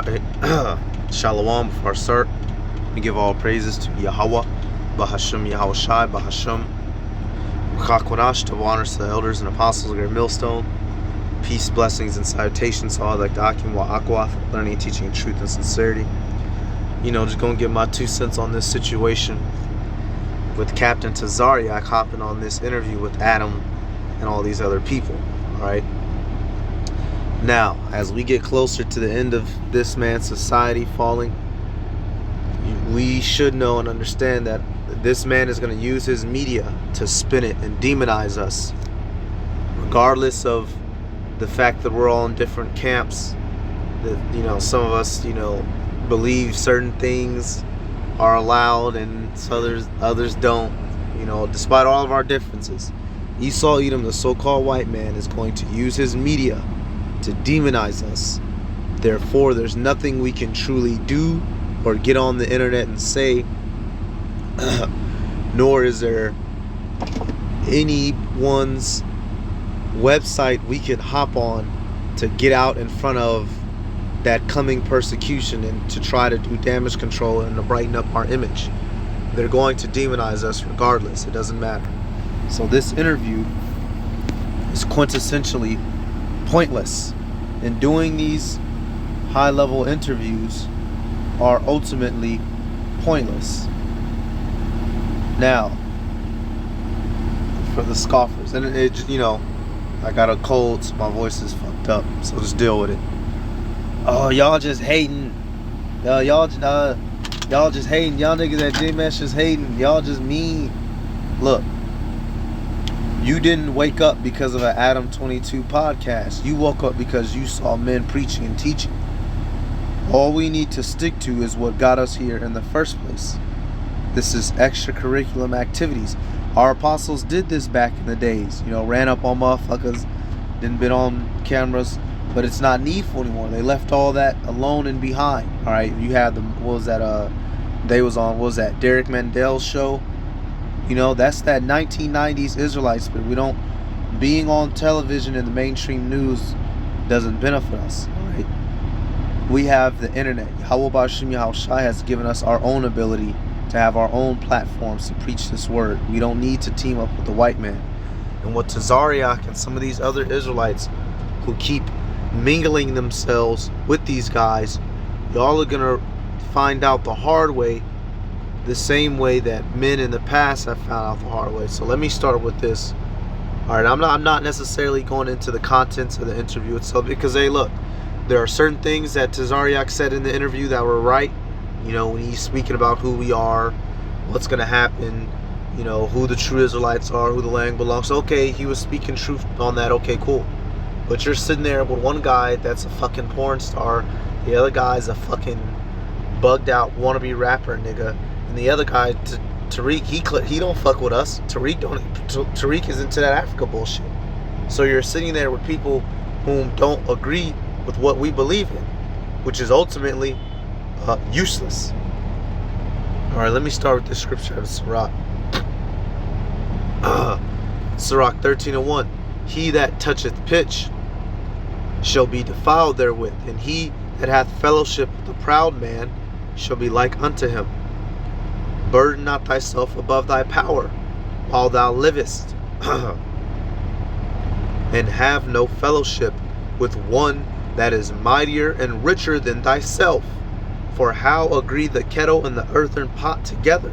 Alright, Shalom. Before I start, we give all praises to Yahweh, Bahasham Yahushai, Bahasham Chakwadash, to honors to the elders and apostles of our millstone. Peace, blessings, and salutations to all that Dakim wa Akwath, learning, teaching, truth, and sincerity. Just gonna give my 2 cents on this situation with Captain Tarzaryach hopping on this interview with Adam and all these other people. Alright. Now, as we get closer to the end of this man's society falling, we should know and understand that this man is going to use his media to spin it and demonize us, regardless of the fact that we're all in different camps. That some of us believe certain things are allowed and others don't. Despite all of our differences, Esau Edom, the so-called white man, is going to use his media to demonize us. Therefore, there's nothing we can truly do or get on the internet and say, nor is there anyone's website we could hop on to get out in front of that coming persecution and to try to do damage control and to brighten up our image. They're going to demonize us regardless. It doesn't matter. So this interview is quintessentially pointless, and doing these high-level interviews are ultimately pointless. Now, for the scoffers, and I got a cold, so my voice is fucked up, so just deal with it. Oh, y'all just hating. Y'all just hating. Y'all niggas that J-Mesh just hating. Y'all just mean. Look. You didn't wake up because of an Adam 22 podcast. You woke up because you saw men preaching and teaching. All we need to stick to is what got us here in the first place. This is extracurricular activities. Our apostles did this back in the days. Ran up on motherfuckers, didn't been on cameras, but it's not needful anymore. They left all that alone and behind. All right, you had them. What was that? They was on. What was that? Derek Mandel's show. That's that 1990s Israelites, but being on television and the mainstream news doesn't benefit us, all right? We have the internet. Yahweh Bashim Yahushai has given us our own ability to have our own platforms to preach this word. We don't need to team up with the white man. And what Tarzaryach and some of these other Israelites who keep mingling themselves with these guys, y'all are going to find out the hard way, the same way that men in the past have found out the hard way. So let me start with this. All right, I'm not necessarily going into the contents of the interview itself, because hey, look, there are certain things that Tarzaryach said in the interview that were right. When he's speaking about who we are, what's going to happen, who the true Israelites are, who the land belongs. Okay, he was speaking truth on that. Okay, cool. But you're sitting there with one guy that's a fucking porn star, the other guy's a fucking bugged out wannabe rapper nigga. And the other guy, Tariq, he don't fuck with us. Tariq is into that Africa bullshit. So you're sitting there with people whom don't agree with what we believe in, which is ultimately useless. All right, let me start with the scripture of Sirach. Sirach 13:1. He that toucheth pitch shall be defiled therewith, and he that hath fellowship with the proud man shall be like unto him. Burden not thyself above thy power while thou livest, and have no fellowship with one that is mightier and richer than thyself. For how agree the kettle and the earthen pot together?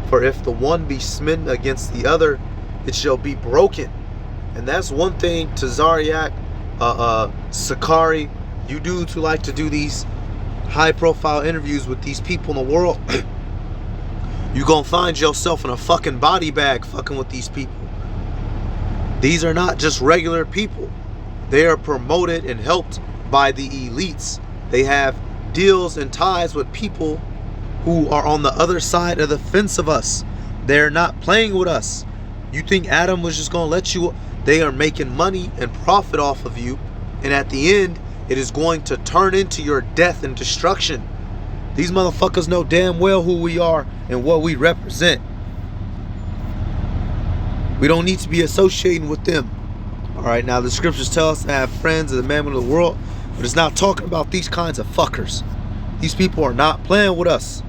For if the one be smitten against the other, it shall be broken. And that's one thing, Tarzaryach, Sakari, you dudes who like to do these high-profile interviews with these people in the world, you're going to find yourself in a fucking body bag fucking with these people. These are not just regular people. They are promoted and helped by the elites. They have deals and ties with people who are on the other side of the fence of us. They're not playing with us. You think Adam was just going to let you? They are making money and profit off of you. And at the end, it is going to turn into your death and destruction. These motherfuckers know damn well who we are and what we represent. We don't need to be associating with them. Alright, now the scriptures tell us to have friends of the mammon of the world. But it's not talking about these kinds of fuckers. These people are not playing with us.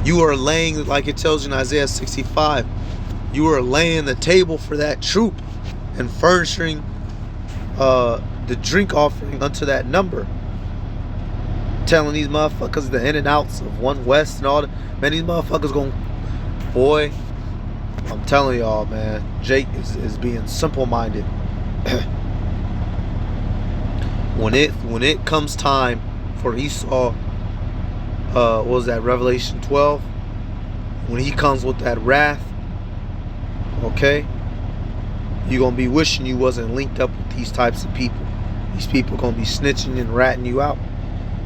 You are laying, like it tells you in Isaiah 65, you are laying the table for that troop and furnishing the drink offering unto that number. Telling these motherfuckers the in and outs of 1 West and all that. Man, these motherfuckers going, boy, I'm telling y'all, man, Jake is being simple-minded. When it comes time for Esau, what was that, Revelation 12? When he comes with that wrath, okay, you're going to be wishing you wasn't linked up with these types of people. These people going to be snitching and ratting you out.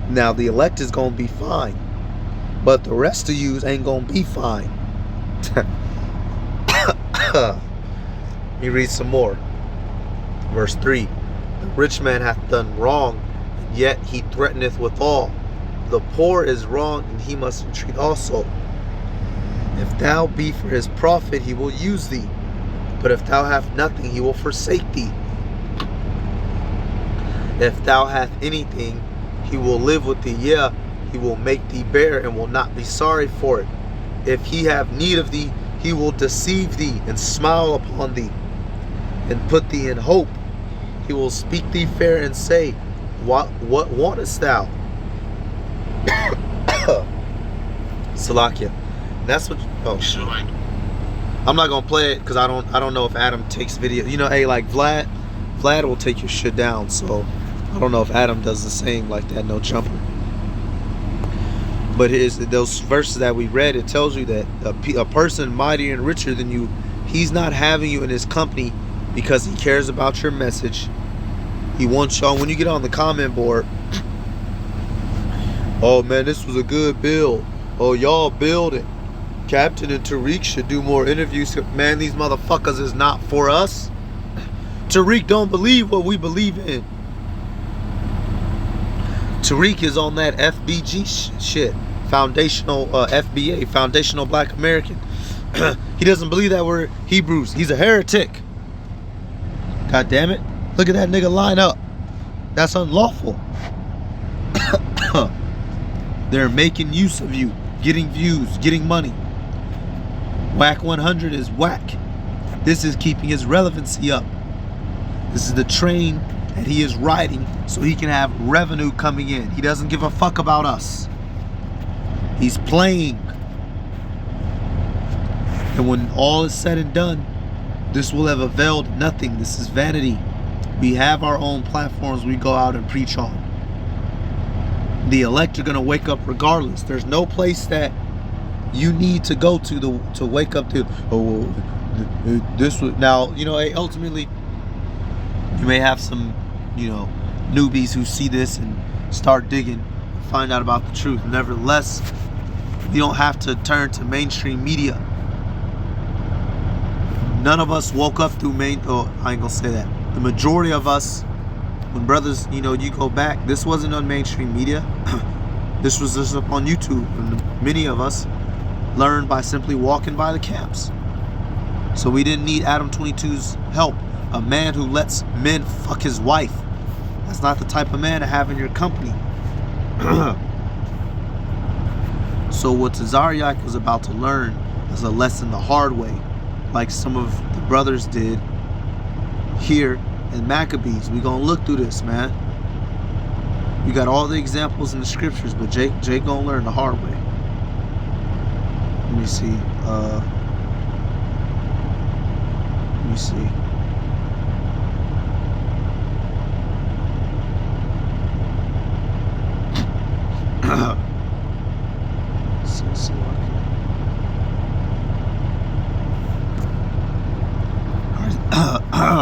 Now, the elect is going to be fine, but the rest of you ain't going to be fine. Let me read some more. Verse 3. The rich man hath done wrong, and yet he threateneth withal. The poor is wrong, and he must entreat also. If thou be for his profit, he will use thee. But if thou have nothing, he will forsake thee. If thou hast anything, he will live with thee. Yeah, he will make thee bear and will not be sorry for it. If he have need of thee, he will deceive thee and smile upon thee and put thee in hope. He will speak thee fair and say, What wantest thou? Salakia. That's what. Oh shit. I'm not gonna play it because I don't know if Adam takes video. You know, hey, like Vlad will take your shit down. So I don't know if Adam does the same like that. No jumper. But those verses that we read, it tells you that a person mightier and richer than you, he's not having you in his company because he cares about your message. He wants y'all, when you get on the comment board, oh man, this was a good build. Oh, y'all build it. Captain and Tariq should do more interviews. Man, these motherfuckers is not for us. Tariq don't believe what we believe in. Tariq is on that FBG shit. Foundational FBA, Foundational Black American. He doesn't believe that we're Hebrews. He's a heretic. God damn it. Look at that nigga line up. That's unlawful. They're making use of you, getting views, getting money. Whack 100 is whack. This is keeping his relevancy up. This is the train that he is riding so he can have revenue coming in. He doesn't give a fuck about us. He's playing. And when all is said and done, this will have availed nothing. This is vanity. We have our own platforms we go out and preach on. The elect are going to wake up regardless. There's no place that you need to go to wake up to, oh, this was, now, you know, ultimately, you may have some, you know, newbies who see this and start digging, find out about the truth. Nevertheless, you don't have to turn to mainstream media. None of us woke up through I ain't gonna say that. The majority of us, when brothers, you know, you go back, this wasn't on mainstream media. This was just up on YouTube. And many of us learned by simply walking by the camps. So we didn't need Adam 22's help. A man who lets men fuck his wife. That's not the type of man to have in your company. So what Tarzaryach was about to learn is a lesson the hard way, like some of the brothers did here in Maccabees. We gonna look through this, man. You got all the examples in the scriptures, but Jake gonna learn the hard way. Let me see. Let me see.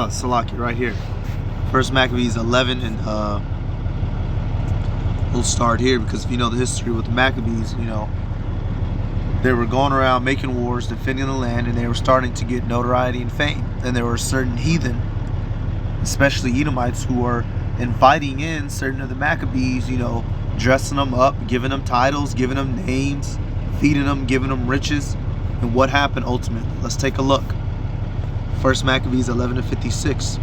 Salaki right here. First Maccabees 11, and we'll start here because if you know the history with the Maccabees, you know they were going around making wars, defending the land, and they were starting to get notoriety and fame. And there were certain heathen, especially Edomites, who were inviting in certain of the Maccabees, you know, dressing them up, giving them titles, giving them names, feeding them, giving them riches. And what happened ultimately? Let's take a look. First Maccabees 11:56.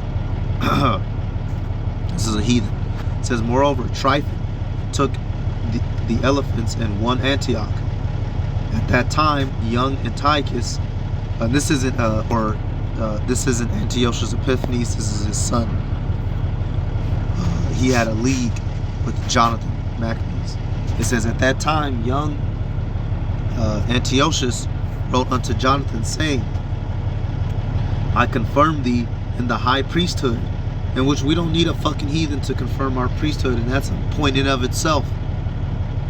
This is a heathen. It says, moreover, Tryphon took the elephants and won Antioch. At that time, young Antiochus, this isn't Antiochus Epiphanes, this is his son. He had a league with Jonathan, Maccabees. It says, at that time, young Antiochus wrote unto Jonathan, saying, I confirm thee in the high priesthood, in which we don't need a fucking heathen to confirm our priesthood, and that's a point in of itself.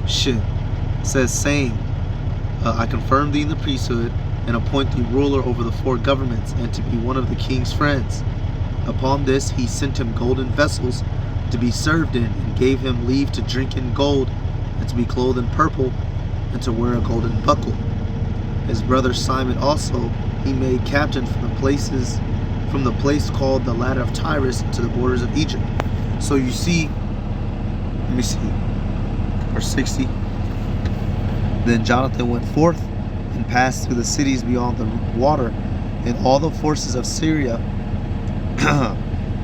Shit. It says, saying, I confirm thee in the priesthood, and appoint thee ruler over the 4 governments, and to be one of the king's friends. Upon this he sent him golden vessels to be served in, and gave him leave to drink in gold, and to be clothed in purple, and to wear a golden buckle. His brother Simon also he made captain from the place called the Ladder of Tyrus to the borders of Egypt. So you see, let me see, verse 60. Then Jonathan went forth and passed through the cities beyond the water, and all the forces of Syria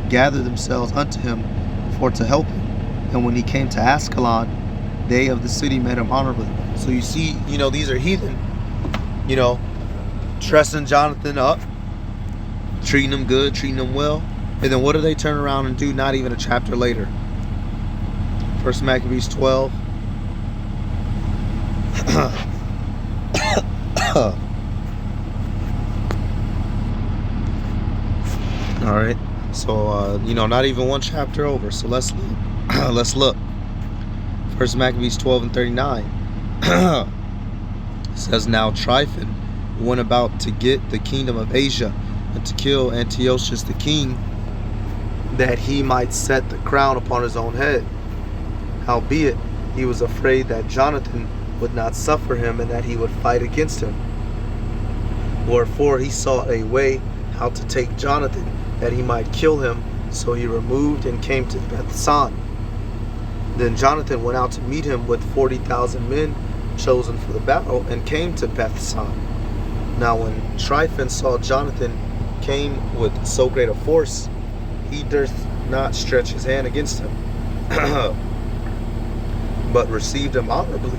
gathered themselves unto him for to help him. And when he came to Ascalon, they of the city met him honorably. So you see, these are heathen, dressing Jonathan up, treating him good, treating him well. And then what do they turn around and do not even a chapter later? 1 Maccabees 12. Alright, so not even one chapter over. So let's look. 1 Maccabees 12 and 39. It says, now Tryphon went about to get the kingdom of Asia, and to kill Antiochus the king, that he might set the crown upon his own head. Howbeit he was afraid that Jonathan would not suffer him, and that he would fight against him. Wherefore he sought a way how to take Jonathan, that he might kill him. So he removed and came to Bethsan. Then Jonathan went out to meet him with 40,000 men chosen for the battle, and came to Bethsan. Now when Tryphon saw Jonathan came with so great a force, he durst not stretch his hand against him, but received him honorably,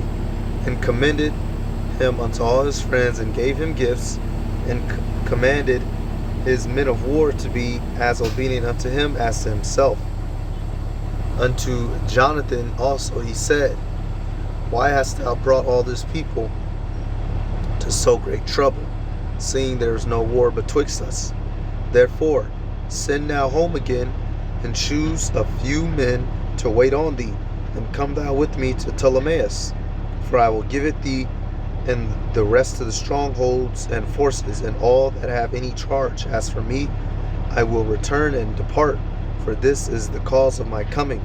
and commended him unto all his friends, and gave him gifts, and commanded his men of war to be as obedient unto him as to himself. Unto Jonathan also he said, why hast thou brought all this people to so great trouble, seeing there is no war betwixt us? Therefore send now home again, and choose a few men to wait on thee, and come thou with me to Ptolemais, for I will give it thee and the rest of the strongholds and forces, and all that have any charge. As for me, I will return and depart, for this is the cause of my coming.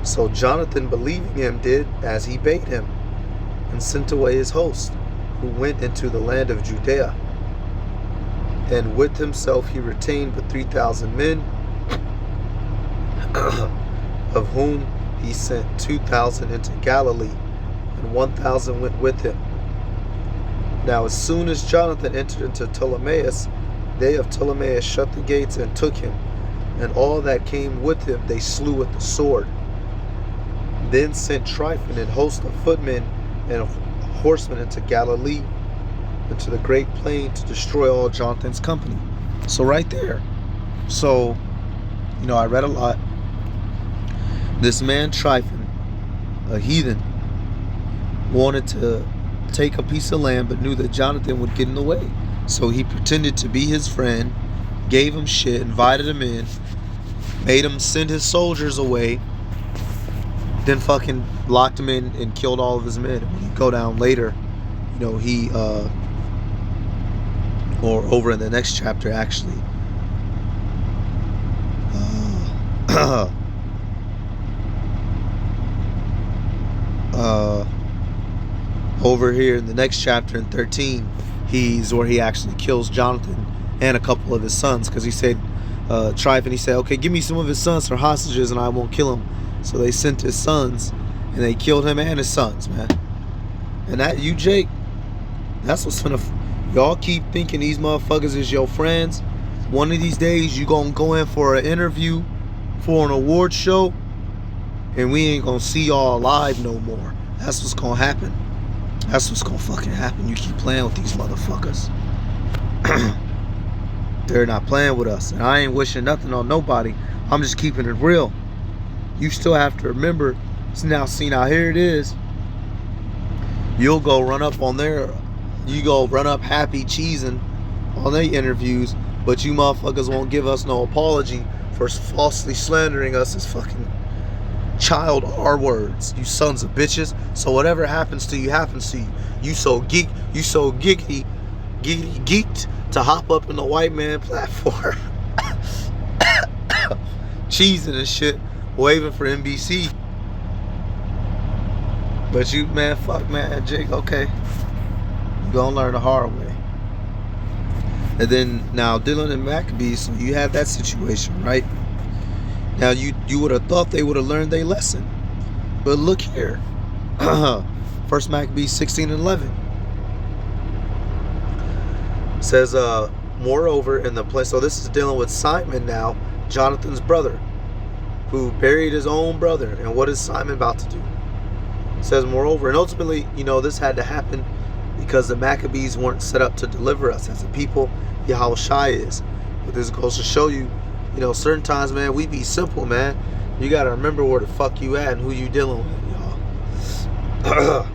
So Jonathan, believing him, did as he bade him, and sent away his host, who went into the land of Judea. And with himself he retained but 3,000 men, of whom he sent 2,000 into Galilee, and 1,000 went with him. Now as soon as Jonathan entered into Ptolemais, they of Ptolemais shut the gates and took him, and all that came with him they slew with the sword. Then sent Tryphon and host of footmen and horsemen into Galilee, into the great plain, to destroy all Jonathan's company. So right there. So, I read a lot. This man Tryphon, a heathen, wanted to take a piece of land, but knew that Jonathan would get in the way. So he pretended to be his friend, gave him shit, invited him in, made him send his soldiers away, then fucking locked him in and killed all of his men. When you go down later, he or over in the next chapter actually, over here in the next chapter in 13, he's where he actually kills Jonathan and a couple of his sons, because he said, Tryphon, he said, okay, give me some of his sons for hostages and I won't kill him. So they sent his sons, and they killed him and his sons, man. And that, you Jake, that's what's gonna, y'all keep thinking these motherfuckers is your friends. One of these days you gonna go in for an interview for an award show, and we ain't gonna see y'all alive no more. That's what's gonna happen. That's what's gonna fucking happen. You keep playing with these motherfuckers. They're not playing with us. And I ain't wishing nothing on nobody. I'm just keeping it real. You still have to remember. Now, see, now here it is. You'll go run up on their, you go run up happy cheesing on their interviews, but you motherfuckers won't give us no apology for falsely slandering us as fucking child R words, you sons of bitches. So whatever happens to you happens to you. You so geeked to hop up in the white man platform, cheesing and shit, waving for NBC. But you, man, fuck, man, Jake, okay. You gonna learn the hard way. And then, now, Dylan and Maccabees, so you had that situation, right? Now, you would have thought they would have learned their lesson. But look here. First Maccabees 16 and 11. Says, moreover, in the place, so this is dealing with Simon now, Jonathan's brother, who buried his own brother. And what is Simon about to do? Says moreover, and ultimately, you know, this had to happen because the Maccabees weren't set up to deliver us as a people. Yahushua is. But this goes to show you, you know, certain times, man, we be simple, man. You gotta remember where the fuck you at and who you dealing with, y'all.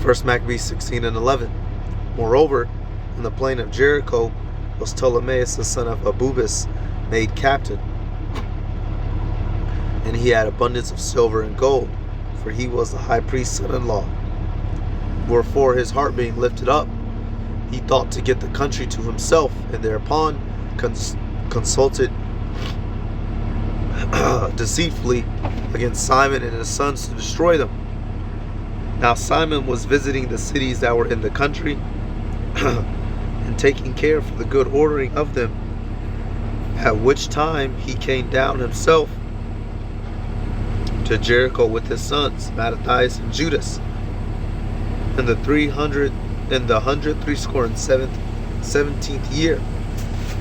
First Maccabees 16 and 11. Moreover, in the plain of Jericho was Ptolemaeus the son of Abubis made captain. And he had abundance of silver and gold, for he was the high priest's son-in-law. Wherefore his heart being lifted up, he thought to get the country to himself, and thereupon consulted deceitfully against Simon and his sons to destroy them. Now Simon was visiting the cities that were in the country, and taking care for the good ordering of them, at which time he came down himself to Jericho with his sons, Mattathias and Judas, in the 137th year,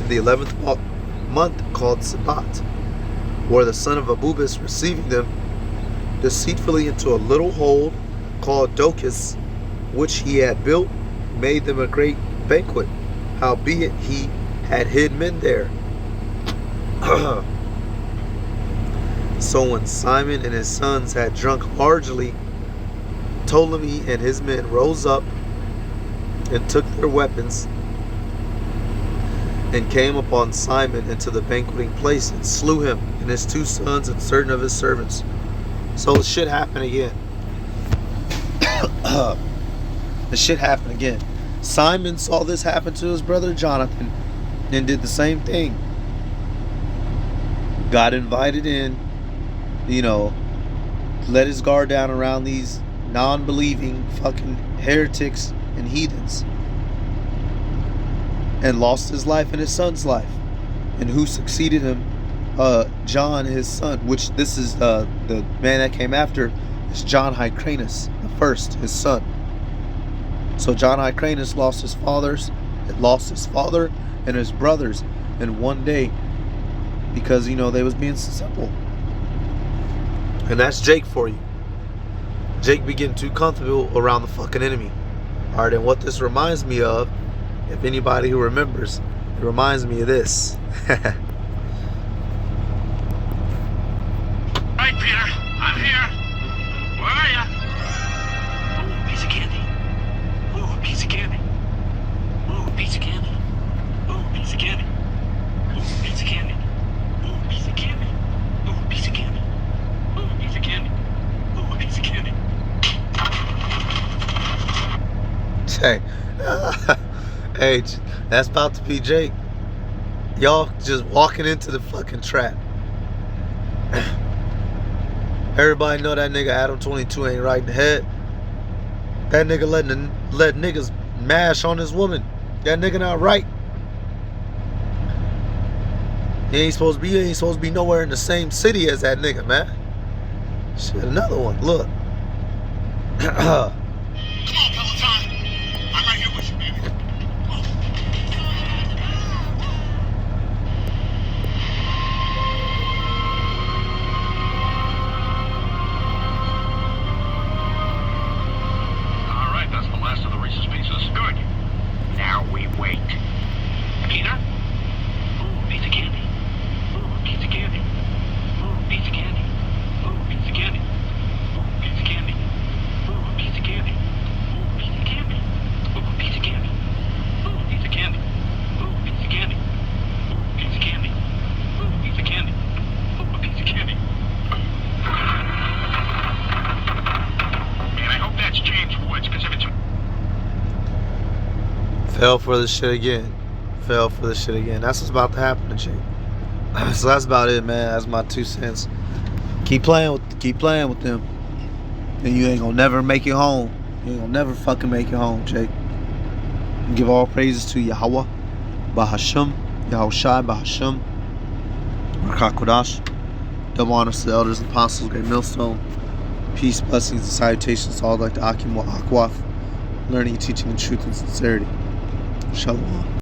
in the 11th month called Sabbat, where the son of Abubis receiving them deceitfully into a little hold called Docus, which he had built, made them a great banquet, howbeit he had hid men there. So when Simon and his sons had drunk largely, Ptolemy and his men rose up and took their weapons and came upon Simon into the banqueting place and slew him and his 2 sons and certain of his servants. So shit happened again. The shit happened again. Simon saw this happen to his brother Jonathan and did the same thing. Got invited in, you know, let his guard down around these non-believing fucking heretics and heathens, and lost his life and his son's life. And who succeeded him? John, his son, which this is the man that came after, is John Hyrcanus the first, his son. So John Hyrcanus lost his father and his brothers in one day, because, you know, they was being simple. And that's Jake for you. Jake be getting too comfortable around the fucking enemy. Alright, and what this reminds me of, if anybody who remembers, it reminds me of this. Right, Peter, I'm here. Where are ya? Ooh, piece of candy. Ooh, piece of candy. Ooh, piece of candy. Ooh, piece of candy. Ooh, piece of candy. Ooh, piece of candy. Ooh, piece of candy. Ooh, piece of candy. Ooh, piece of candy. Hey, hey, that's about to be Jake. Y'all just walking into the fucking trap. Everybody know that nigga Adam 22 ain't right in the head. That nigga let niggas mash on his woman. That nigga not right. He ain't supposed to be nowhere in the same city as that nigga, man. Shit, another one. Look. Come on, Peloton. I'm right here with you, baby. Fell for this shit again. Fell for this shit again. That's what's about to happen to Jake. So that's about it, man. That's my 2 cents. Keep playing with them. And you ain't gonna never make it home. You ain't gonna never fucking make it home, Jake. And give all praises to Yahweh, Bahasham, Yahushai, Bahasham, Rakakodash. Double honors to the elders and apostles, great millstone. Peace, blessings, and salutations to all like the Akim wa Akwaf, learning, teaching, and truth and sincerity. Shalom.